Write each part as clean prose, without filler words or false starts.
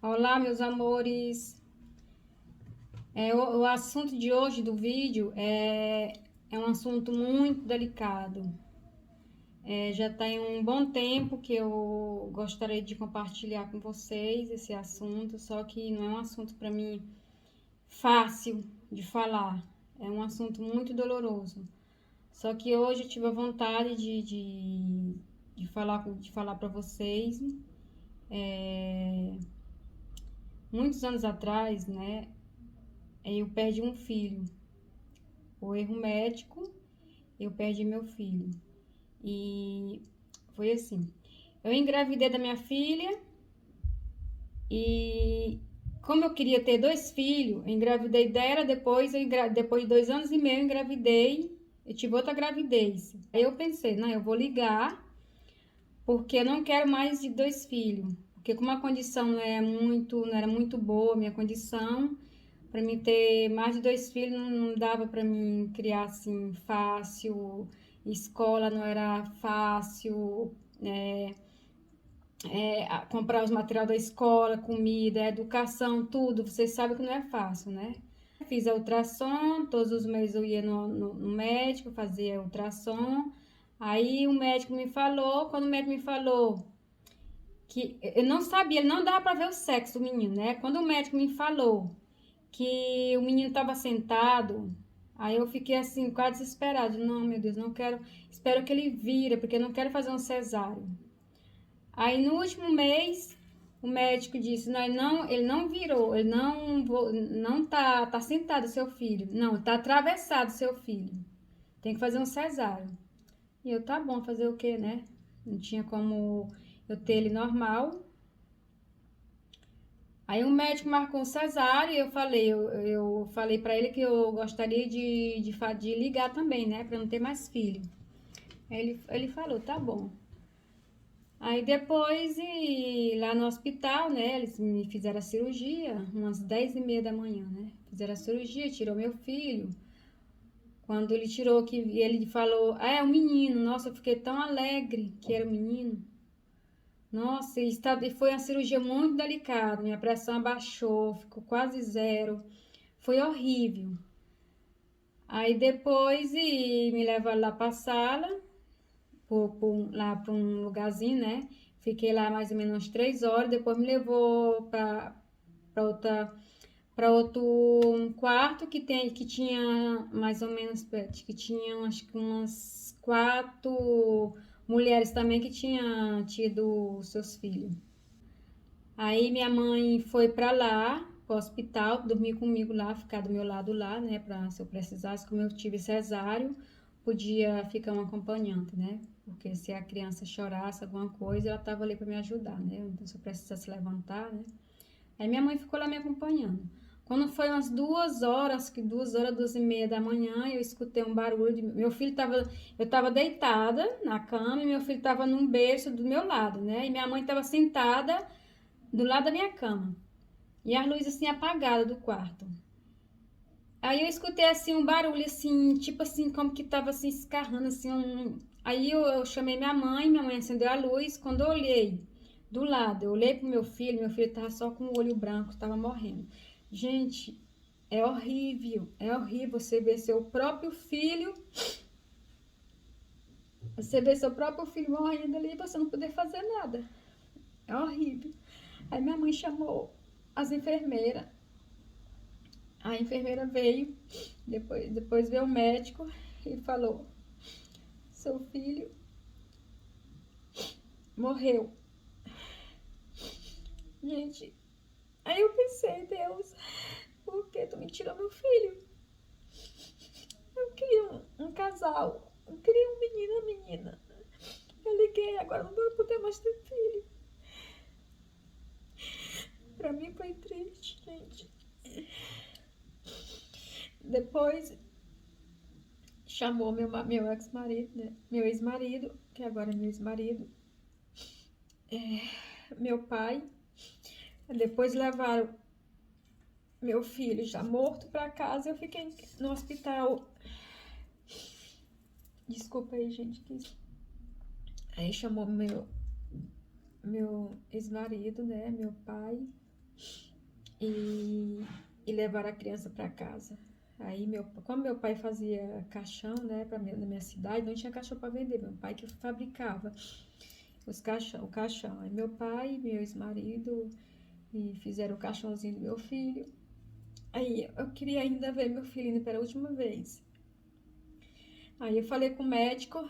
Olá, meus amores. O assunto de hoje do vídeo é um assunto muito delicado. Já tem um bom tempo que eu gostaria de compartilhar com vocês esse assunto, só que não é um assunto para mim fácil de falar. É um assunto muito doloroso. Só que hoje eu tive a vontade de falar para vocês. Muitos anos atrás, né, eu perdi um filho. O erro médico, eu perdi meu filho. E foi assim. Eu engravidei da minha filha e como eu queria ter dois filhos, eu engravidei dela, depois de 2 anos e meio eu engravidei, eu tive outra gravidez. Aí eu pensei, não, eu vou ligar, porque eu não quero mais de dois filhos. Porque como a condição não era muito boa, minha condição, para mim ter mais de dois filhos não dava para mim criar assim fácil, escola não era fácil, comprar os materiais da escola, comida, educação, tudo, vocês sabem que não é fácil, né? Fiz a ultrassom, todos os meses eu ia no médico, fazia ultrassom. Aí o médico me falou, quando o médico me falou que eu não sabia, ele não dava para ver o sexo do menino, né? Quando o médico me falou que o menino estava sentado, aí eu fiquei assim, quase desesperada. Não, meu Deus, não quero, espero que ele vira, porque eu não quero fazer um cesáreo. Aí no último mês, o médico disse, não, ele não virou, ele não tá sentado seu filho, não, tá atravessado seu filho. Tem que fazer um cesáreo. E eu, tá bom, fazer o quê, né? Não tinha como eu ter ele normal. Aí o médico marcou um cesárea e eu falei para ele que eu gostaria de ligar também, né, para não ter mais filho. Aí ele falou, tá bom. Aí depois, lá no hospital, né, eles me fizeram a cirurgia, umas 10h30 da manhã, né, fizeram a cirurgia, tirou meu filho. Quando ele tirou, que ele falou, é um menino, nossa, eu fiquei tão alegre que era um menino. Nossa, e foi uma cirurgia muito delicada, minha pressão abaixou, ficou quase zero. Foi horrível. Aí depois me levaram lá pra sala, lá para um lugarzinho, né? Fiquei lá mais ou menos umas 3 horas. Depois me levou para outra, para outro quarto que tinha mais ou menos, que tinha acho que umas 4 mulheres também que tinham tido seus filhos. Aí minha mãe foi pra lá, pro hospital, dormir comigo lá, ficar do meu lado lá, né, pra se eu precisasse, como eu tive cesáreo, podia ficar um acompanhante, né? Porque se a criança chorasse alguma coisa, ela tava ali pra me ajudar, né? Então se eu precisasse levantar, né? Aí minha mãe ficou lá me acompanhando. Quando foi umas 2 horas, 2h, 2h30 da manhã, eu escutei um barulho meu filho tava, eu tava deitada na cama e meu filho tava num berço do meu lado, né? E minha mãe tava sentada do lado da minha cama. E as luzes assim apagadas do quarto. Aí eu escutei assim um barulho assim, tipo assim, como que tava assim escarrando assim Aí eu chamei minha mãe acendeu a luz. Quando eu olhei do lado, eu olhei pro meu filho tava só com o olho branco, tava morrendo. Gente, é horrível você ver seu próprio filho, você ver seu próprio filho morrendo ali e você não poder fazer nada. É horrível. Aí minha mãe chamou as enfermeiras. A enfermeira veio, depois veio o médico e falou: seu filho morreu. Gente, aí eu pensei, Deus, por que tu me tirou meu filho? Eu queria um casal, eu queria um menino e uma menina. Eu liguei, agora não vou poder mais ter filho. Pra mim foi triste, gente. Depois chamou meu ex-marido, né? Meu ex-marido, que agora é meu ex-marido, meu pai. Depois levaram meu filho já morto pra casa. Eu fiquei no hospital. Desculpa aí, gente. Aí chamou meu ex-marido, né? Meu pai. e, e levaram a criança para casa. Aí, como meu pai fazia caixão, né, na minha cidade, não tinha caixão para vender, meu pai que fabricava o caixão. Aí meu pai e meu ex-marido fizeram o caixãozinho do meu filho. Aí eu queria ainda ver meu filho indo pela última vez. Aí eu falei com o médico,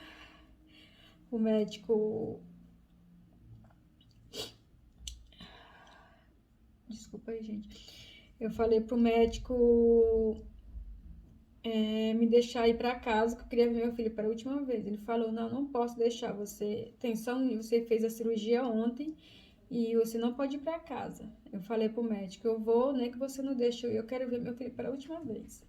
desculpa aí, gente. Eu falei pro médico me deixar ir para casa, que eu queria ver meu filho pela última vez. Ele falou, não posso deixar, você fez a cirurgia ontem e você não pode ir para casa. Eu falei pro médico, eu vou, nem que você não deixe eu quero ver meu filho pela última vez.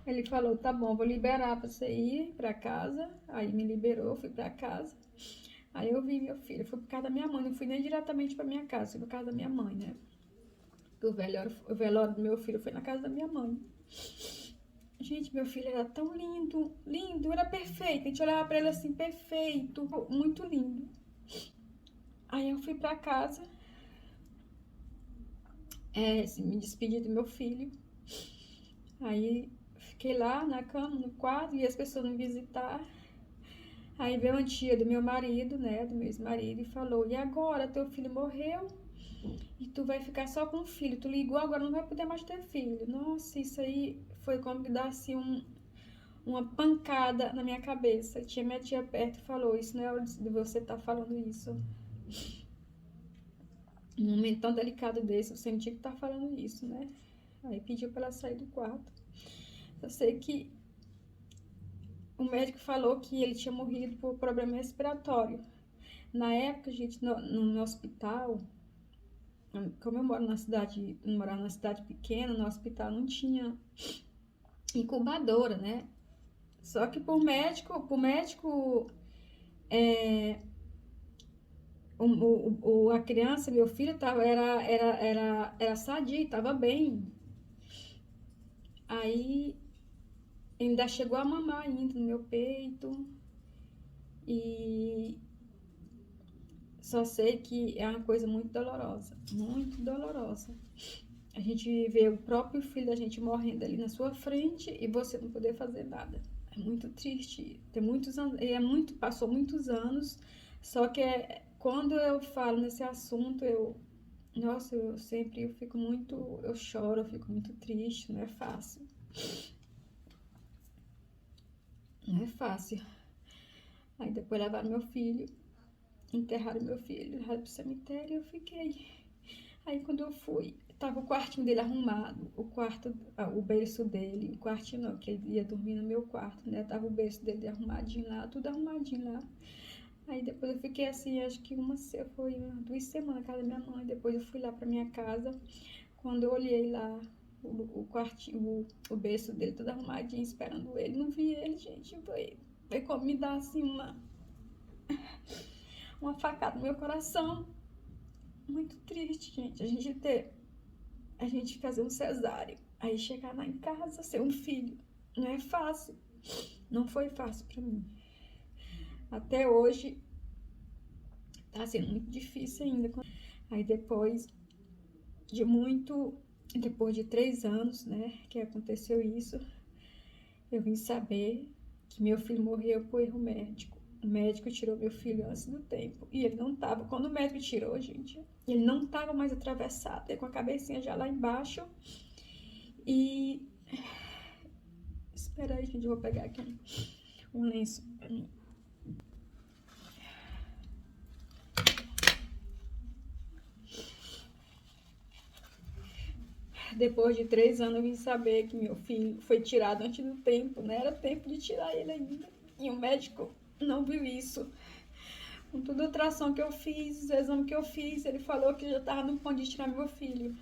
Ele falou, tá bom, vou liberar pra você ir pra casa. Aí me liberou, fui pra casa. Aí eu vi meu filho, fui por casa da minha mãe, não fui nem diretamente pra minha casa, fui por casa da minha mãe, né? O velório do meu filho foi na casa da minha mãe. Gente, meu filho era tão lindo, lindo, era perfeito. A gente olhava pra ele assim, perfeito, muito lindo. Aí eu fui pra casa, me despedi do meu filho. Aí fiquei lá na cama, no quarto, e as pessoas me visitar. Aí veio uma tia do meu marido, né, do meu ex-marido, e falou, e agora, teu filho morreu e tu vai ficar só com o filho, tu ligou, agora não vai poder mais ter filho. Nossa, isso aí foi como que dá assim uma pancada na minha cabeça. Tinha minha tia perto e falou, isso não é hora de você estar falando isso. Num momento tão delicado desse, você não tinha que estar falando isso, né? Aí pediu pra ela sair do quarto. Eu sei que o médico falou que ele tinha morrido por problema respiratório. Na época, gente, no hospital, como eu morava numa cidade pequena, no hospital não tinha incubadora, né? Só que a criança, meu filho, era sadio, tava bem. Aí ainda chegou a mamar ainda no meu peito. E só sei que é uma coisa muito dolorosa, muito dolorosa. A gente vê o próprio filho da gente morrendo ali na sua frente e você não poder fazer nada. É muito triste. Tem muitos anos, passou muitos anos, só que quando eu falo nesse assunto, nossa, eu fico muito, eu choro, eu fico muito triste, não é fácil. Não é fácil. Aí depois levaram meu filho, enterraram meu filho, levaram pro cemitério e eu fiquei. Aí quando eu fui, tava o quartinho dele arrumado, o berço dele, o quartinho não, que ele ia dormir no meu quarto, né? Tava o berço dele arrumadinho lá, tudo arrumadinho lá. Aí depois eu fiquei assim, acho que foi 2 semanas na casa da minha mãe, depois eu fui lá pra minha casa, quando eu olhei lá, o quartinho, o berço dele todo arrumadinho, esperando ele, não vi ele, gente, foi como me dar assim uma facada no meu coração, muito triste, gente, a gente fazer um cesárea, aí chegar lá em casa, ser um filho, não é fácil, não foi fácil pra mim. Até hoje tá sendo muito difícil ainda. Aí depois de 3 anos, né, que aconteceu isso, eu vim saber que meu filho morreu por erro médico. O médico tirou meu filho antes do tempo. E ele não tava, quando o médico tirou, gente, ele não tava mais atravessado, ele com a cabecinha já lá embaixo. E espera aí, gente, eu vou pegar aqui um lenço pra mim. Depois de 3 anos eu vim saber que meu filho foi tirado antes do tempo, né? Era tempo de tirar ele ainda. E o médico não viu isso. Com toda a ultrassom que eu fiz, os exames que eu fiz, ele falou que já estava no ponto de tirar meu filho.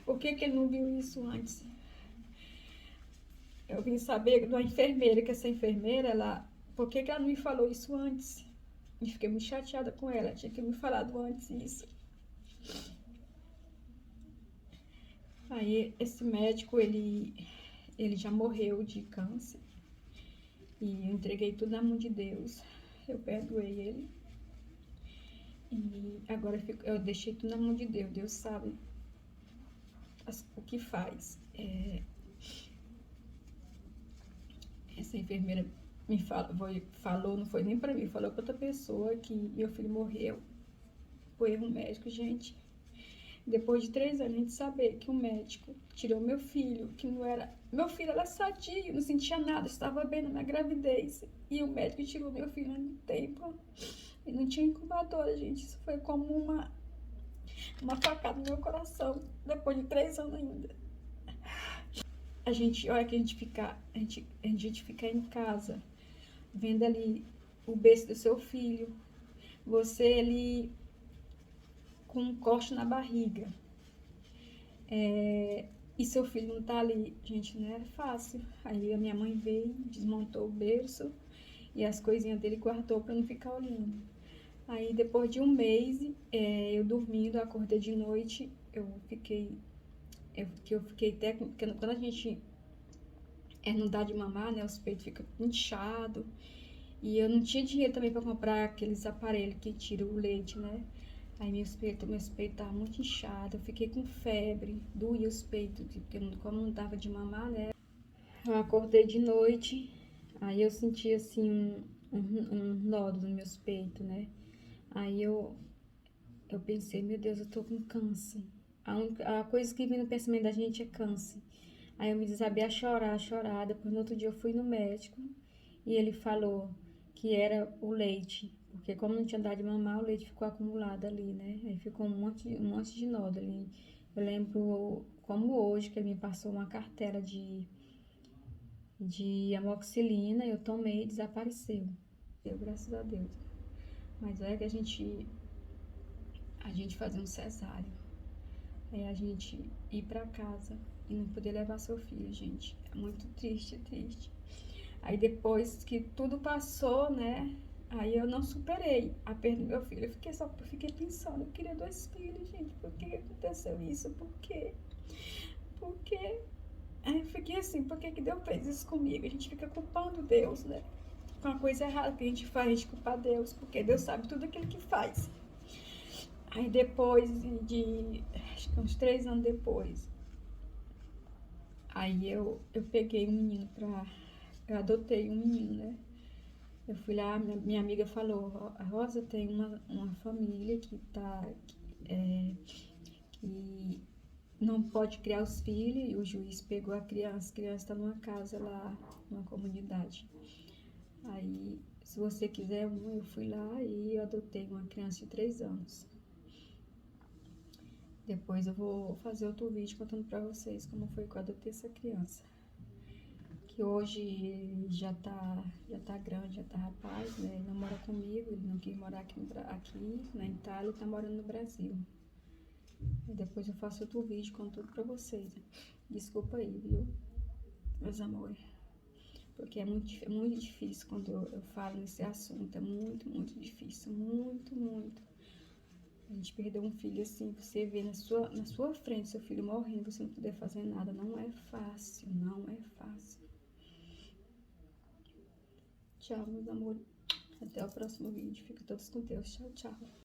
Por que ele não viu isso antes? Eu vim saber de uma enfermeira, que essa enfermeira, por que ela não me falou isso antes? E fiquei muito chateada com ela, tinha que me falado antes isso. Aí esse médico, ele já morreu de câncer. E eu entreguei tudo na mão de Deus. Eu perdoei ele. E agora eu deixei tudo na mão de Deus. Deus sabe o que faz. Essa enfermeira falou, não foi nem pra mim, falou pra outra pessoa que meu filho morreu por erro médico, gente. Depois de 3 anos, a gente saber que o médico tirou meu filho, que não era... Meu filho era sadio, não sentia nada, estava bem na minha gravidez. E o médico tirou meu filho no tempo. E não tinha incubadora, gente. Isso foi como uma facada no meu coração, depois de 3 anos ainda. Olha que a gente fica em casa, vendo ali o berço do seu filho, você ali com um corte na barriga, e seu filho não tá ali, gente, não é fácil. Aí a minha mãe veio, desmontou o berço e as coisinhas dele guardou pra não ficar olhando. Aí depois de um mês, eu dormindo, eu acordei de noite, eu fiquei até, quando a gente não dá de mamar, né, os peitos ficam inchados. E eu não tinha dinheiro também para comprar aqueles aparelhos que tiram o leite, né? Aí meus peitos estavam muito inchados, eu fiquei com febre, doía os peitos, porque como não dava de mamar, né? Eu acordei de noite, aí eu senti assim um nódulo nos meus peitos, né? Aí eu pensei, meu Deus, eu tô com câncer. A coisa que vem no pensamento da gente é câncer. Aí eu me desabei a chorar. Depois no outro dia eu fui no médico e ele falou que era o leite. Porque como não tinha dado de mamar, o leite ficou acumulado ali, né? Aí ficou um monte de nódulo ali. Eu lembro como hoje que ele me passou uma cartela de amoxicilina, eu tomei e desapareceu. Graças a Deus. Mas é que a gente fazia um cesárea. Aí a gente ir pra casa e não poder levar seu filho, gente. É muito triste, triste. Aí depois que tudo passou, né? Aí eu não superei a perda do meu filho. Eu fiquei pensando, eu queria 2 filhos, gente. Por que aconteceu isso? Por quê? Aí eu fiquei assim, por que Deus fez isso comigo? A gente fica culpando Deus, né? Com a coisa errada que a gente faz, a gente culpa Deus, porque Deus sabe tudo aquilo que faz. Aí depois acho que uns 3 anos depois, aí eu peguei um menino eu adotei um menino, né? Eu fui lá, minha amiga falou, a Rosa tem uma família que que não pode criar os filhos, e o juiz pegou a criança está numa casa lá, numa comunidade. Aí, se você quiser eu fui lá e eu adotei uma criança de 3 anos. Depois eu vou fazer outro vídeo contando pra vocês como foi que eu adotei essa criança. Que hoje ele já tá grande, já tá rapaz, né? Ele não mora comigo, ele não quis morar aqui na Itália, ele tá morando no Brasil. E depois eu faço outro vídeo contando pra vocês. Desculpa aí, viu, meus amores? Porque é muito difícil quando eu falo nesse assunto, é muito difícil, muito. A gente perdeu um filho assim, você vê na sua frente seu filho morrendo, você não poder fazer nada, não é fácil, não é fácil. Tchau, meus amores. Até o próximo vídeo. Fica todos com Deus. Tchau, tchau.